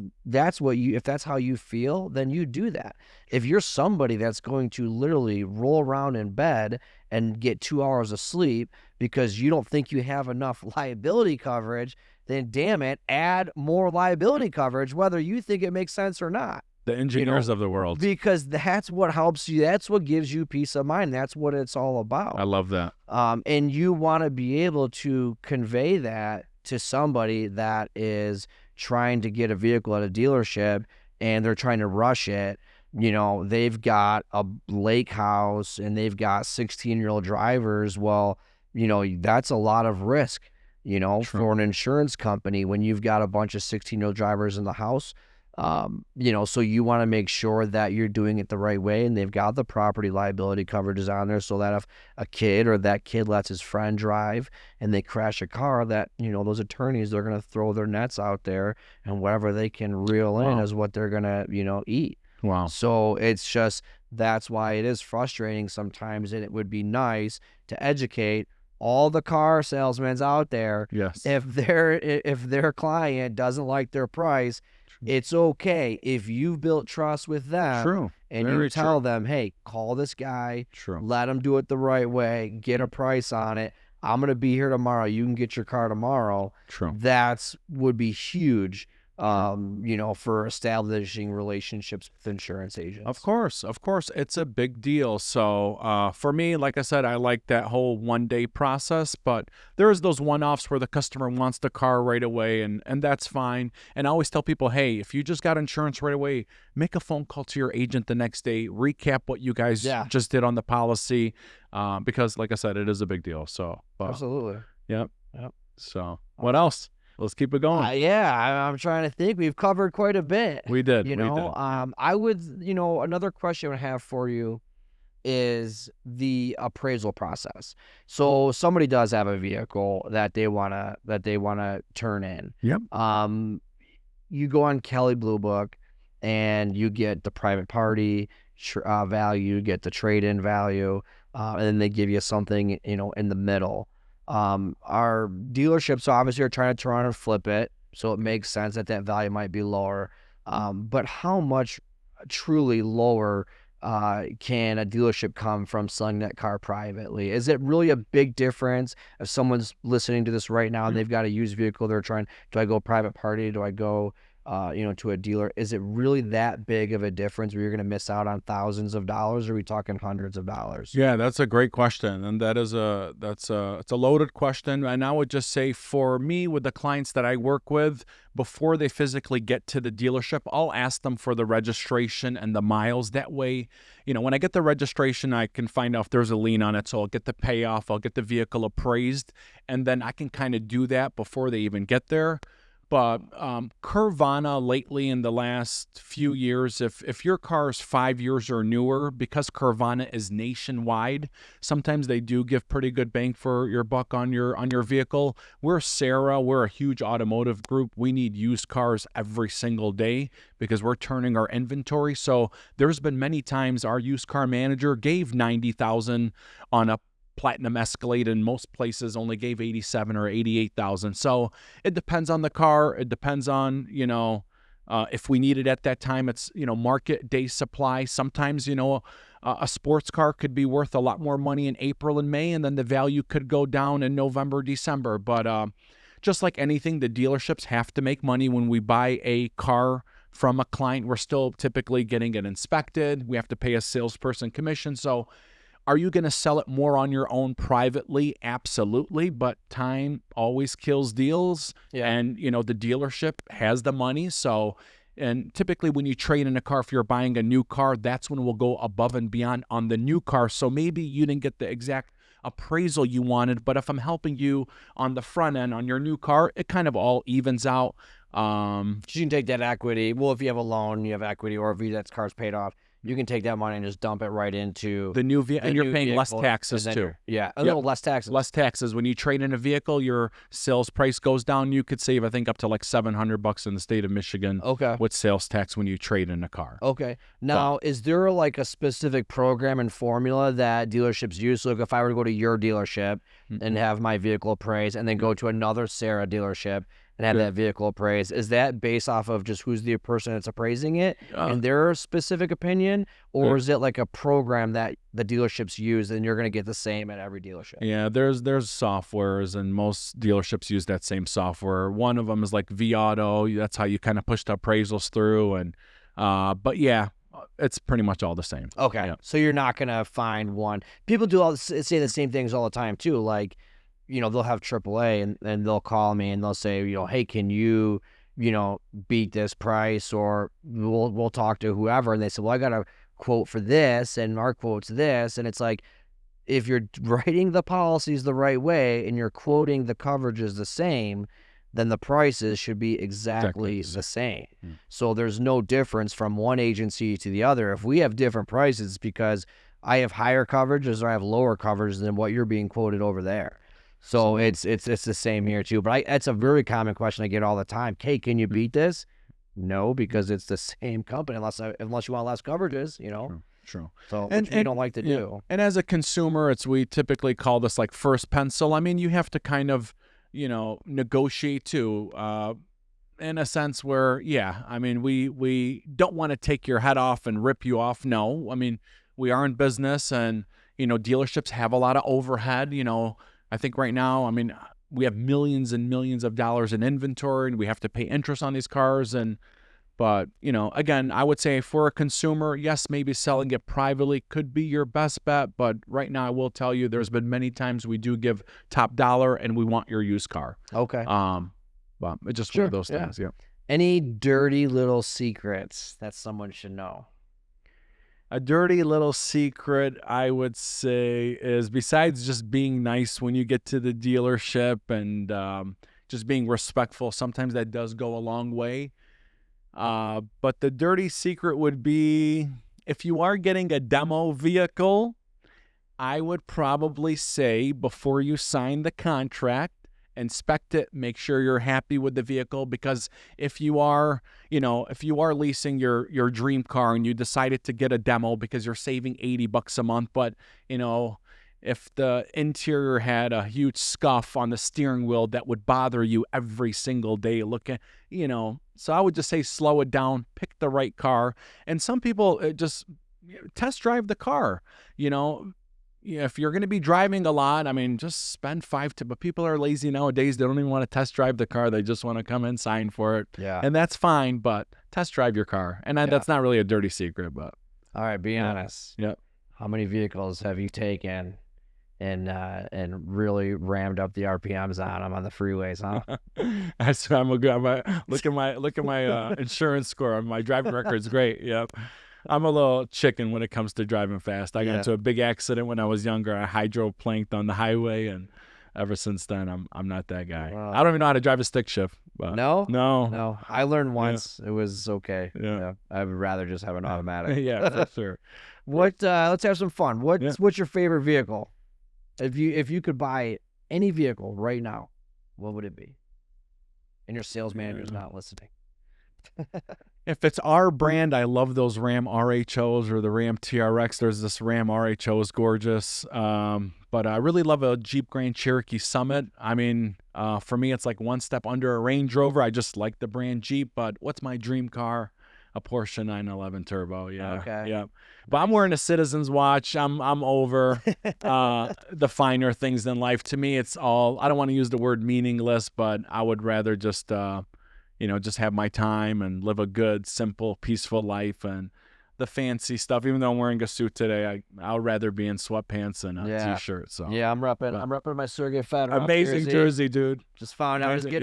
what you, if that's how you feel, then you do that. If you're somebody that's going to literally roll around in bed and get 2 hours of sleep because you don't think you have enough liability coverage, then damn it, add more liability coverage, whether you think it makes sense or not. The engineers of the world. Because that's what helps you. That's what gives you peace of mind. That's what it's all about. I love that. And you want to be able to convey that to somebody that is trying to get a vehicle at a dealership and they're trying to rush it. They've got a lake house and they've got 16-year-old drivers. Well, that's a lot of risk, True. for an insurance company when you've got a bunch of 16-year-old drivers in the house. So you want to make sure that you're doing it the right way, and they've got the property liability coverages on there so that if a kid or that kid lets his friend drive and they crash a car, that, those attorneys, they're going to throw their nets out there, and whatever they can reel in Wow. is what they're going to, eat. Wow. So it's just, that's why it is frustrating sometimes, and it would be nice to educate all the car salesmen out there. Yes. If their client doesn't like their price, it's okay. If you've built trust with them, True. and Very you tell true. them, hey, call this guy, True. let him do it the right way, get a price on it. I'm going to be here tomorrow. You can get your car tomorrow. True. That's would be huge, for establishing relationships with insurance agents. Of course, it's a big deal. So for me, like I said, I like that whole 1 day process, but there's those one-offs where the customer wants the car right away, and that's fine. And I always tell people, hey, if you just got insurance right away, make a phone call to your agent the next day, recap what you guys just did on the policy, because like I said, it is a big deal. So absolutely. Yep. So what else? Let's keep it going. I'm trying to think. We've covered quite a bit. We did. I would, another question I would have for you is the appraisal process. So somebody does have a vehicle that they wanna turn in. Yep. You go on Kelley Blue Book, and you get the private party value, you get the trade-in value, and then they give you something, in the middle. Our dealerships obviously are trying to turn and flip it, so it makes sense that value might be lower. But how much truly lower can a dealership come from selling that car privately? Is it really a big difference if someone's listening to this right now and they've got a used vehicle, they're trying, do I go private party? Do I go to a dealer? Is it really that big of a difference where you're going to miss out on thousands of dollars, or are we talking hundreds of dollars? Yeah, that's a great question. And it's a loaded question. And I would just say, for me, with the clients that I work with, before they physically get to the dealership, I'll ask them for the registration and the miles. That way, when I get the registration, I can find out if there's a lien on it. So I'll get the payoff, I'll get the vehicle appraised, and then I can kind of do that before they even get there. But Carvana lately, in the last few years, if your car is 5 years or newer, because Carvana is nationwide, sometimes they do give pretty good bang for your buck on your vehicle. We're a huge automotive group. We need used cars every single day because we're turning our inventory. So there's been many times our used car manager gave $90,000 on a Platinum Escalade, and most places only gave 87 or 88,000. So it depends on the car. It depends on, if we need it at that time. It's, market day supply. Sometimes, a sports car could be worth a lot more money in April and May, and then the value could go down in November, December. But just like anything, the dealerships have to make money. When we buy a car from a client, we're still typically getting it inspected. We have to pay a salesperson commission. So are you going to sell it more on your own privately? Absolutely. But time always kills deals. Yeah. And, the dealership has the money. So, and typically when you trade in a car, if you're buying a new car, that's when we'll go above and beyond on the new car. So maybe you didn't get the exact appraisal you wanted, but if I'm helping you on the front end on your new car, it kind of all evens out. You can take that equity. Well, if you have a loan, you have equity, or if that car's paid off, you can take that money and just dump it right into the new vehicle, and you're paying less taxes too. Yeah, a little less taxes. Less taxes. When you trade in a vehicle, your sales price goes down. You could save, I think, up to like $700 in the state of Michigan. Okay. With sales tax when you trade in a car. Okay. Now, is there like a specific program and formula that dealerships use? So, if I were to go to your dealership and have my vehicle appraised, and then go to another Sarah dealership and have that vehicle appraised, is that based off of just who's the person that's appraising it and their specific opinion, or is it like a program that the dealerships use and you're going to get the same at every dealership? Yeah, there's softwares, and most dealerships use that same software. One of them is like vAuto. That's how you kind of push the appraisals through, and but yeah, it's pretty much all the same. Okay. Yeah. So you're not going to find one. People say the same things all the time too, like, they'll have AAA and they'll call me and they'll say, hey, can you, beat this price, or we'll talk to whoever. And they say, well, I got a quote for this and our quote's this. And it's like, if you're writing the policies the right way and you're quoting the coverages the same, then the prices should be exactly the same. So there's no difference from one agency to the other. If we have different prices because I have higher coverages or I have lower coverage than what you're being quoted over there. So it's the same here too. But that's a very common question I get all the time. Hey, can you beat this? No, because it's the same company unless you want less coverages, you know. True. So which we don't like to do. And as a consumer, we typically call this like first pencil. I mean, you have to kind of, negotiate too, in a sense where, I mean, we don't want to take your head off and rip you off. No, I mean, we are in business, and dealerships have a lot of overhead. I think right now, I mean, we have millions and millions of dollars in inventory, and we have to pay interest on these cars. But, again, I would say for a consumer, yes, maybe selling it privately could be your best bet. But right now, I will tell you, there's been many times we do give top dollar and we want your used car. Okay. But it's just one of those things. Yeah. Any dirty little secrets that someone should know? A dirty little secret, I would say, is besides just being nice when you get to the dealership and just being respectful, sometimes that does go a long way. But the dirty secret would be, if you are getting a demo vehicle, I would probably say before you sign the contract, inspect it, make sure you're happy with the vehicle, because if you are leasing your dream car and you decided to get a demo because you're saving $80 a month, but if the interior had a huge scuff on the steering wheel that would bother you every single day looking, so I would just say slow it down, pick the right car. And some people just test drive the car. If you're going to be driving a lot, I mean, just spend but people are lazy nowadays. They don't even want to test drive the car. They just want to come and sign for it. Yeah. And that's fine, but test drive your car. And that's not really a dirty secret, but. All right, be honest. Yeah. How many vehicles have you taken and really rammed up the RPMs on them on the freeways, huh? Look at my insurance score. My driving record's great. Yep. I'm a little chicken when it comes to driving fast. I got into a big accident when I was younger. I hydroplanked on the highway, and ever since then, I'm not that guy. Wow. I don't even know how to drive a stick shift. But No. I learned once. It was okay. Yeah. I would rather just have an automatic. Yeah, for sure. Let's have some fun. What's your favorite vehicle? If you could buy any vehicle right now, what would it be? And your sales manager's not listening. If it's our brand, I love those Ram RHOs or the Ram TRX. There's this Ram RHO is gorgeous. But I really love a Jeep Grand Cherokee Summit. I mean, for me, it's like one step under a Range Rover. I just like the brand Jeep. But what's my dream car? A Porsche 911 Turbo. Yeah. Okay. Yeah. But I'm wearing a Citizen's watch. I'm over the finer things in life. To me, it's all, I don't want to use the word meaningless, but I would rather just just have my time and live a good, simple, peaceful life. And the fancy stuff, even though I'm wearing a suit today, I'll rather be in sweatpants and a t-shirt. So I'm repping my Sergey Fedorov amazing jersey, dude. Just found out I was getting